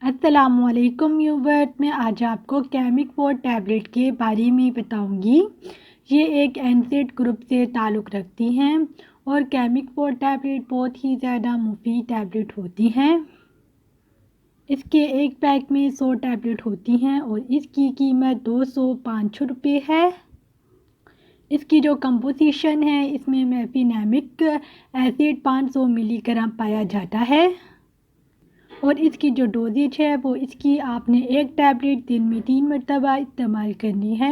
السلام علیکم ویورز، میں آج آپ کو کیمک فورٹ ٹیبلٹ کے بارے میں بتاؤں گی۔ یہ ایک NSAID گروپ سے تعلق رکھتی ہیں اور کیمک فورٹ ٹیبلٹ بہت ہی زیادہ مفید ٹیبلٹ ہوتی ہیں۔ اس کے ایک پیک میں 100 ٹیبلٹ ہوتی ہیں اور اس کی قیمت 205 روپے ہے۔ اس کی جو کمپوزیشن ہے، اس میں میفینامک ایسڈ 500 ملی گرام پایا جاتا ہے اور اس کی جو ڈوزیج ہے وہ اس کی آپ نے ایک ٹیبلٹ دن میں 3 مرتبہ استعمال کرنی ہے،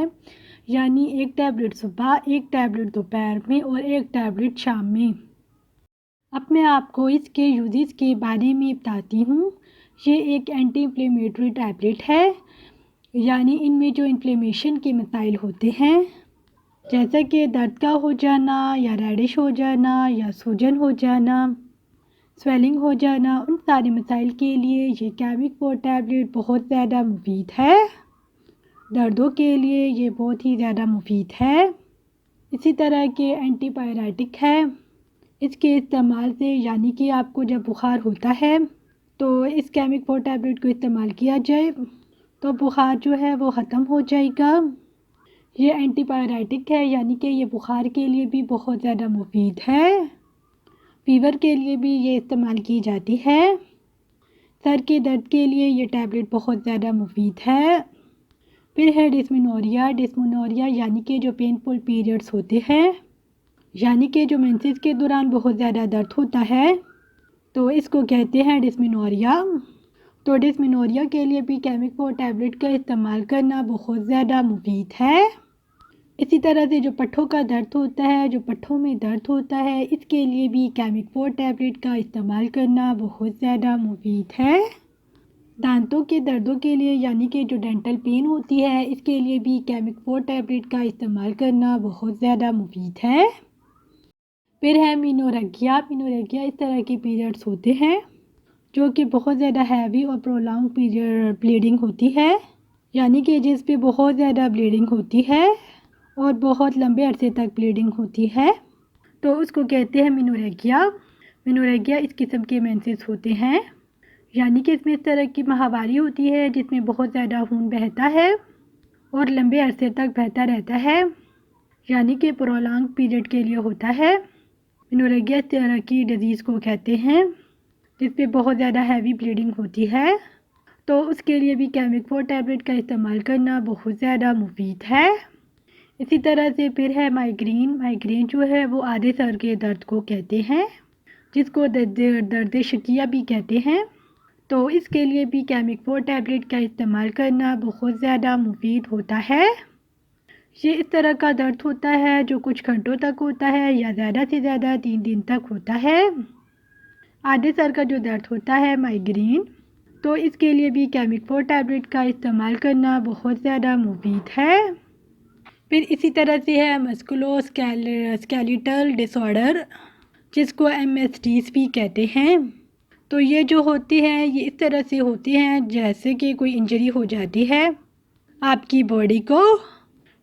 یعنی ایک ٹیبلٹ صبح، ایک ٹیبلٹ دوپہر میں اور ایک ٹیبلٹ شام میں۔ اب میں آپ کو اس کے یوزز کے بارے میں بتاتی ہوں۔ یہ ایک اینٹی انفلیمیٹری ٹیبلٹ ہے، یعنی ان میں جو انفلیمیشن کے مسائل ہوتے ہیں جیسا کہ درد کا ہو جانا یا ریڈش ہو جانا یا سوجن ہو جانا، سویلنگ ہو جانا، ان سارے مسائل کے لیے یہ کیمک فورٹ ٹیبلٹ بہت زیادہ مفید ہے۔ دردوں کے لیے یہ بہت ہی زیادہ مفید ہے۔ اسی طرح کے اینٹی پائریٹک ہے۔ اس کے استعمال سے، یعنی کہ آپ کو جب بخار ہوتا ہے تو اس کیمک فورٹ ٹیبلٹ کو استعمال کیا جائے تو بخار جو ہے وہ ختم ہو جائے گا۔ یہ اینٹی پائریٹک ہے، یعنی کہ یہ بخار کے لیے بھی بہت زیادہ مفید ہے۔ فیور کے لیے بھی یہ استعمال کی جاتی ہے۔ سر کے درد کے لیے یہ ٹیبلٹ بہت زیادہ مفید ہے۔ پھر ہے ڈسمنوریا یعنی کہ جو پینفل پیریڈز ہوتے ہیں، یعنی کہ جو مینسز کے دوران بہت زیادہ درد ہوتا ہے تو اس کو کہتے ہیں ڈسمنوریا۔ تو ڈسمنوریا کے لیے بھی کیمک فورٹ ٹیبلٹ کا استعمال کرنا بہت زیادہ مفید ہے۔ اسی طرح سے جو پٹھوں کا درد ہوتا ہے، جو پٹھوں میں درد ہوتا ہے، اس کے لیے بھی کیمک فورٹ ٹیبلٹ کا استعمال کرنا بہت زیادہ مفید ہے۔ دانتوں کے دردوں کے لیے، یعنی کہ جو ڈینٹل پین ہوتی ہے، اس کے لیے بھی کیمک فورٹ ٹیبلٹ کا استعمال کرنا بہت زیادہ مفید ہے۔ پھر ہے مینورگیا اس طرح کے پیریڈز ہوتے ہیں جو کہ بہت زیادہ ہیوی اور پرولونگ بلیڈنگ ہوتی ہے، یعنی کہ جس پہ بہت زیادہ بلیڈنگ ہوتی ہے اور بہت لمبے عرصے تک بلیڈنگ ہوتی ہے تو اس کو کہتے ہیں مینورگیا اس قسم کے مینسز ہوتے ہیں، یعنی کہ اس میں اس طرح کی ماہواری ہوتی ہے جس میں بہت زیادہ خون بہتا ہے اور لمبے عرصے تک بہتا رہتا ہے، یعنی کہ پرولونگ پیریڈ کے لیے ہوتا ہے۔ مینورگیا اس طرح کی ڈیزیز کو کہتے ہیں جس پہ بہت زیادہ ہیوی بلیڈنگ ہوتی ہے، تو اس کے لیے بھی کیمک فورٹ ٹیبلٹ کا استعمال کرنا بہت زیادہ مفید ہے۔ اسی طرح سے پھر ہے مائیگرین جو ہے وہ آدھے سر کے درد کو کہتے ہیں، جس کو درد شکیہ بھی کہتے ہیں، تو اس کے لیے بھی کیمک فورٹ ٹیبلٹ کا استعمال کرنا بہت زیادہ مفید ہوتا ہے۔ یہ اس طرح کا درد ہوتا ہے جو کچھ گھنٹوں تک ہوتا ہے یا زیادہ سے زیادہ 3 دن تک ہوتا ہے۔ آدھے سر کا جو درد ہوتا ہے مائیگرین، تو اس کے لیے بھی کیمک فورٹ ٹیبلٹ کا استعمال کرنا بہت زیادہ مفید ہے۔ پھر اسی طرح سے ہے مسکولو اسکیلیٹل ڈس آرڈر، جس کو MSDs بھی کہتے ہیں۔ تو یہ جو ہوتی ہیں یہ اس طرح سے ہوتی ہیں جیسے کہ کوئی انجری ہو جاتی ہے آپ کی باڈی کو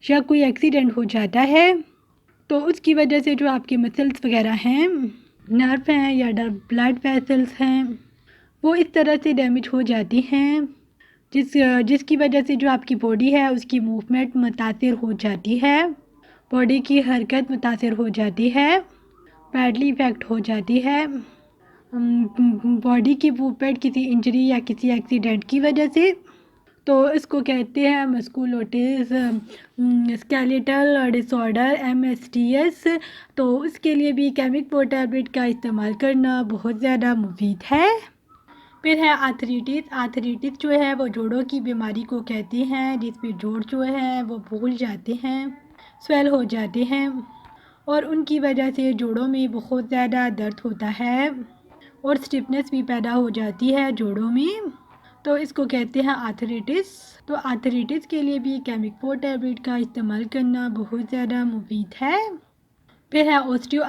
یا کوئی ایکسیڈنٹ ہو جاتا ہے تو اس کی وجہ سے جو آپ کے مسلز وغیرہ ہیں، نرو ہیں یا بلڈ ویسلز ہیں، وہ اس طرح سے ڈیمیج ہو جاتی ہیں جس کی وجہ سے جو آپ کی باڈی ہے اس کی موومنٹ متاثر ہو جاتی ہے، باڈی کی حرکت متاثر ہو جاتی ہے، بیڈلی افیکٹ ہو جاتی ہے باڈی کی موومنٹ کسی انجری یا کسی ایکسیڈنٹ کی وجہ سے، تو اس کو کہتے ہیں مسکولوٹس اسکیلیٹل ڈس آرڈر MSDs۔ تو اس کے لیے بھی کیمک فورٹ ٹیبلٹ کا استعمال کرنا بہت زیادہ مفید ہے۔ پھر ہے آرتھریٹس جو ہے وہ جوڑوں کی بیماری کو کہتے ہیں، جس میں جوڑ جو ہے وہ پھول جاتے ہیں، سویل ہو جاتے ہیں اور ان کی وجہ سے جوڑوں میں بہت زیادہ درد ہوتا ہے اور سٹفنس بھی پیدا ہو جاتی ہے جوڑوں میں، تو اس کو کہتے ہیں آرتھریٹس۔ تو آرتھریٹس کے لیے بھی کیمک فورٹ ٹیبلٹ کا استعمال کرنا بہت زیادہ مفید ہے۔ پھر ہے اوسٹیو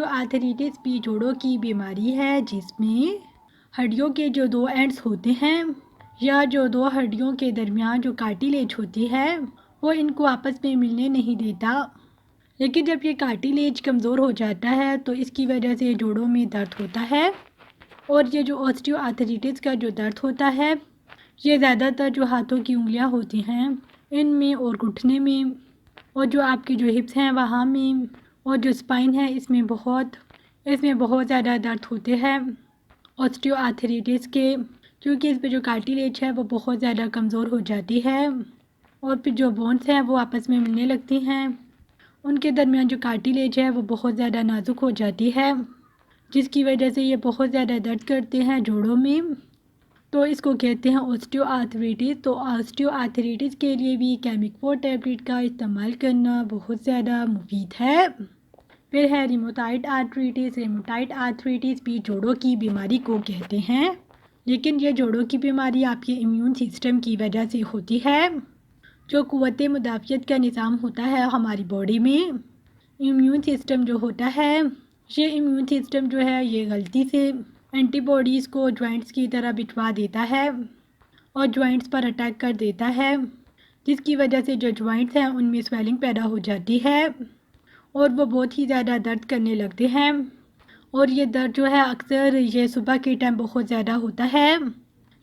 آرتھریٹس بھی جوڑوں کی بیماری ہے جس میں ہڈیوں کے جو 2 اینڈز ہوتے ہیں یا جو 2 ہڈیوں کے درمیان جو کارٹیلیج ہوتی ہے وہ ان کو آپس میں ملنے نہیں دیتا، لیکن جب یہ کارٹیلیج کمزور ہو جاتا ہے تو اس کی وجہ سے جوڑوں میں درد ہوتا ہے اور یہ جو آسٹیو آرتھرائٹس کا جو درد ہوتا ہے یہ زیادہ تر جو ہاتھوں کی انگلیاں ہوتی ہیں ان میں اور گھٹنے میں، اور جو آپ کی جو ہپس ہیں وہاں میں، اور جو اسپائن ہے اس میں بہت زیادہ درد ہوتے ہیں آسٹیو آرتھرائٹس کے، کیونکہ اس پہ جو کارٹیلیج ہے وہ بہت زیادہ کمزور ہو جاتی ہے، اور پھر جو بونس ہیں وہ آپس میں ملنے لگتی ہیں، ان کے درمیان جو کارٹیلیج ہے وہ بہت زیادہ نازک ہو جاتی ہے، جس کی وجہ سے یہ بہت زیادہ درد کرتے ہیں جوڑوں میں، تو اس کو کہتے ہیں آسٹیو آرتھرائٹس۔ تو آسٹیو آرتھرائٹس کے لیے بھی کیمک 4 ٹیبلٹ کا استعمال کرنا بہت زیادہ مفید ہے۔ پھر ہے ریموٹائڈ آرتھرائٹس۔ ریموٹائڈ آرتھرائٹس بھی جوڑوں کی بیماری کو کہتے ہیں، لیکن یہ جوڑوں کی بیماری آپ کے امیون سسٹم کی وجہ سے ہوتی ہے۔ جو قوت مدافعت کا نظام ہوتا ہے ہماری باڈی میں، امیون سسٹم جو ہوتا ہے، یہ امیون سسٹم جو ہے یہ غلطی سے اینٹی باڈیز کو جوائنٹس کی طرح بٹھوا دیتا ہے اور جوائنٹس پر اٹیک کر دیتا ہے، جس کی وجہ سے جو جوائنٹس ہیں ان میں سویلنگ پیدا ہو جاتی ہے اور وہ بہت ہی زیادہ درد کرنے لگتے ہیں، اور یہ درد جو ہے اکثر یہ صبح کے ٹائم بہت زیادہ ہوتا ہے،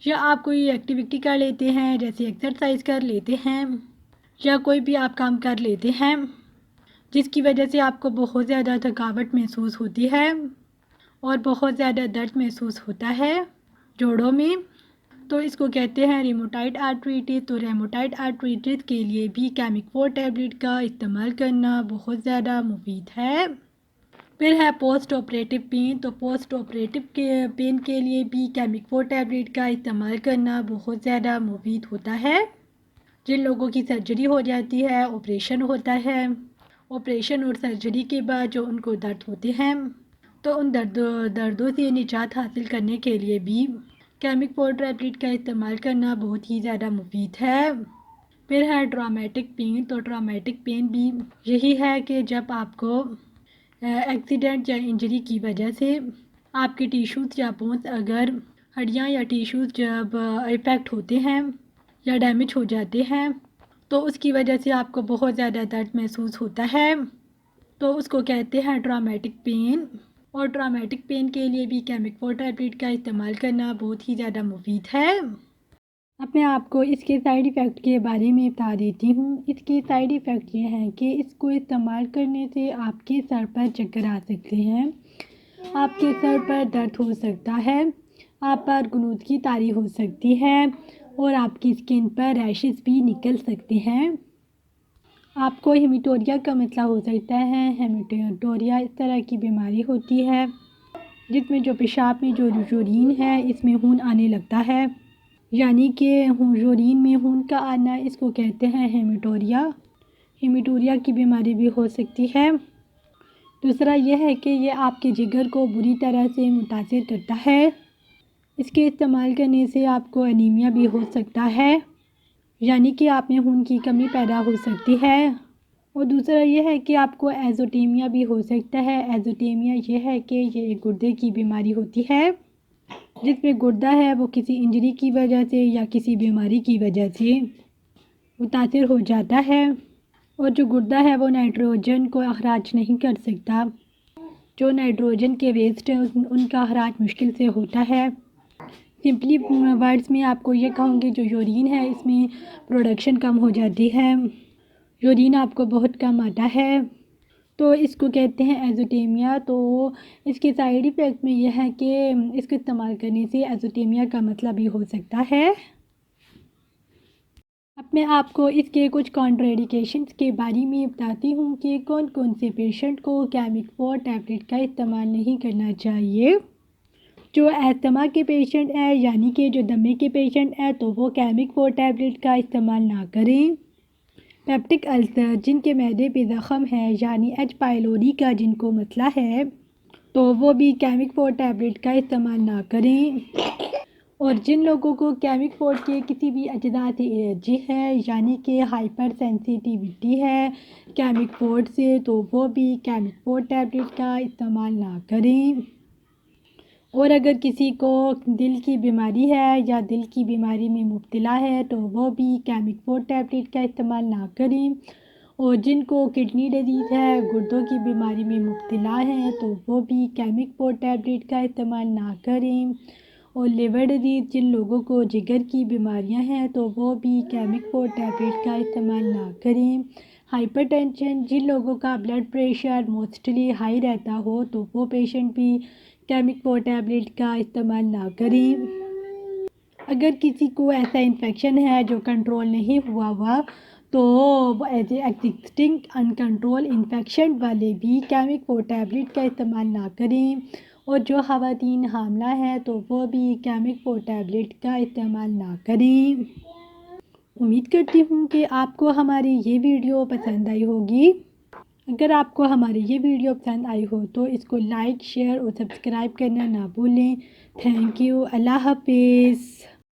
یا آپ کوئی ایکٹیویٹی کر لیتے ہیں جیسے ایکسرسائز کر لیتے ہیں یا کوئی بھی آپ کام کر لیتے ہیں جس کی وجہ سے آپ کو بہت زیادہ تھکاوٹ محسوس ہوتی ہے اور بہت زیادہ درد محسوس ہوتا ہے جوڑوں میں، تو اس کو کہتے ہیں ریموٹائڈ آرتھرائٹس۔ تو ریموٹائڈ آرتھرائٹس کے لیے بھی کیمک 4 ٹیبلٹ کا استعمال کرنا بہت زیادہ مفید ہے۔ پھر ہے پوسٹ آپریٹو پین۔ تو پوسٹ آپریٹو پین کے لیے بھی کیمک 4 ٹیبلٹ کا استعمال کرنا بہت زیادہ مفید ہوتا ہے۔ جن لوگوں کی سرجری ہو جاتی ہے، آپریشن ہوتا ہے، آپریشن اور سرجری کے بعد جو ان کو درد ہوتے ہیں، تو ان دردوں سے نجات حاصل کرنے کے لیے بھی کیمک 4 ٹیبلٹ کا استعمال کرنا بہت ہی زیادہ مفید ہے۔ پھر ہے ٹرامیٹک پین۔ تو ٹرامیٹک پین بھی یہی ہے کہ جب آپ کو ایکسیڈنٹ یا انجری کی وجہ سے آپ کے ٹیشوز یا بونس، اگر ہڈیاں یا ٹیشوز جب افیکٹ ہوتے ہیں یا ڈیمیج ہو جاتے ہیں تو اس کی وجہ سے آپ کو بہت زیادہ درد محسوس ہوتا ہے، تو اس کو کہتے ہیں ٹرامیٹک پین، اور ٹرامیٹک پین کے لیے بھی کیمک 4 ٹیبلٹ کا استعمال کرنا بہت ہی زیادہ مفید ہے۔ اب میں آپ کو اس کے سائیڈ ایفیکٹ کے بارے میں بتا دیتی ہوں۔ اس کے سائیڈ ایفیکٹ یہ ہیں کہ اس کو استعمال کرنے سے آپ کے سر پر چکر آ سکتے ہیں، آپ کے سر پر درد ہو سکتا ہے، آپ پر غنودگی طاری ہو سکتی ہے اور آپ کی اسکن پر ریشز بھی نکل سکتے ہیں۔ آپ کو ہیمیٹوریا کا مسئلہ ہو سکتا ہے۔ ہیمیٹوریا اس طرح کی بیماری ہوتی ہے جس میں جو پیشاب میں جو یورین ہے اس میں خون آنے لگتا ہے، یعنی کہ یورین میں خون کا آنا، اس کو کہتے ہیں ہیمیٹوریا۔ ہیمیٹوریا کی بیماری بھی ہو سکتی ہے۔ دوسرا یہ ہے کہ یہ آپ کے جگر کو بری طرح سے متاثر کرتا ہے، اس کے استعمال کرنے سے آپ کو انیمیا بھی ہو سکتا ہے، یعنی کہ آپ میں خون کی کمی پیدا ہو سکتی ہے، اور دوسرا یہ ہے کہ آپ کو ایزوٹیمیا بھی ہو سکتا ہے۔ ایزوٹیمیا یہ ہے کہ یہ ایک گردے کی بیماری ہوتی ہے جس میں گردہ ہے وہ کسی انجری کی وجہ سے یا کسی بیماری کی وجہ سے متاثر ہو جاتا ہے، اور جو گردہ ہے وہ نائٹروجن کو اخراج نہیں کر سکتا، جو نائٹروجن کے ویسٹ ہیں ان کا اخراج مشکل سے ہوتا ہے۔ سمپلی ورڈز میں آپ کو یہ کہوں گی جو یورین ہے اس میں پروڈکشن کم ہو جاتی ہے، یورین آپ کو بہت کم آتا ہے، تو اس کو کہتے ہیں ایزوٹیمیا۔ تو اس کے سائیڈ ایفیکٹ میں یہ ہے کہ اس کو استعمال کرنے سے ایزوٹیمیا کا مسئلہ بھی ہو سکتا ہے۔ اب میں آپ کو اس کے کچھ کانٹراڈیکیشنز کے بارے میں بتاتی ہوں کہ کون کون سے پیشنٹ کو کیمک 4 ٹیبلٹ کا استعمال نہیں کرنا چاہیے۔ جو استھما کے پیشنٹ ہیں، یعنی کہ جو دمے کے پیشنٹ ہیں، تو وہ کیمک 4 ٹیبلٹ کا استعمال نہ کریں۔ پیپٹک السر، جن کے معدے پہ زخم ہے، یعنی ایچ پائلوری کا جن کو مسئلہ ہے، تو وہ بھی کیمک 4 ٹیبلٹ کا استعمال نہ کریں۔ اور جن لوگوں کو کیمک 4 کے کسی بھی اجزاء سے الرجی ہے، یعنی کہ ہائپر سینسیٹیوٹی ہے کیمک 4 سے، تو وہ بھی کیمک 4 ٹیبلٹ کا استعمال نہ کریں۔ اور اگر کسی کو دل کی بیماری ہے یا دل کی بیماری میں مبتلا ہے تو وہ بھی کیمک 4 ٹیبلٹ کا استعمال نہ کریں۔ اور جن کو کڈنی ڈیزیز ہے، گردوں کی بیماری میں مبتلا ہیں تو وہ بھی کیمک پور ٹیبلٹ کا استعمال نہ کریں، اور لیور ڈیزیز جن لوگوں کو جگر کی بیماریاں ہیں تو وہ بھی کیمک پور ٹیبلٹ کا استعمال نہ کریں۔ ہائپر ٹینشن جن لوگوں کا بلڈ پریشر موسٹلی ہائی رہتا ہو تو وہ پیشنٹ بھی کیمک پور ٹیبلٹ کا استعمال نہ کریں۔ اگر کسی کو ایسا انفیکشن ہے جو کنٹرول نہیں ہوا تو ایز اے ایگزسٹنگ انکنٹرول انفیکشن والے بھی کیمک پور ٹیبلٹ کا استعمال نہ کریں، اور جو خواتین حاملہ ہیں تو وہ بھی کیمک پور ٹیبلٹ کا استعمال نہ کریں۔ امید کرتی ہوں کہ آپ کو ہماری یہ ویڈیو پسند آئی ہوگی۔ اگر آپ کو ہماری یہ ویڈیو پسند آئی ہو تو اس کو لائک، شیئر اور سبسکرائب کرنا نہ بھولیں۔ Thank you. اللہ حافظ۔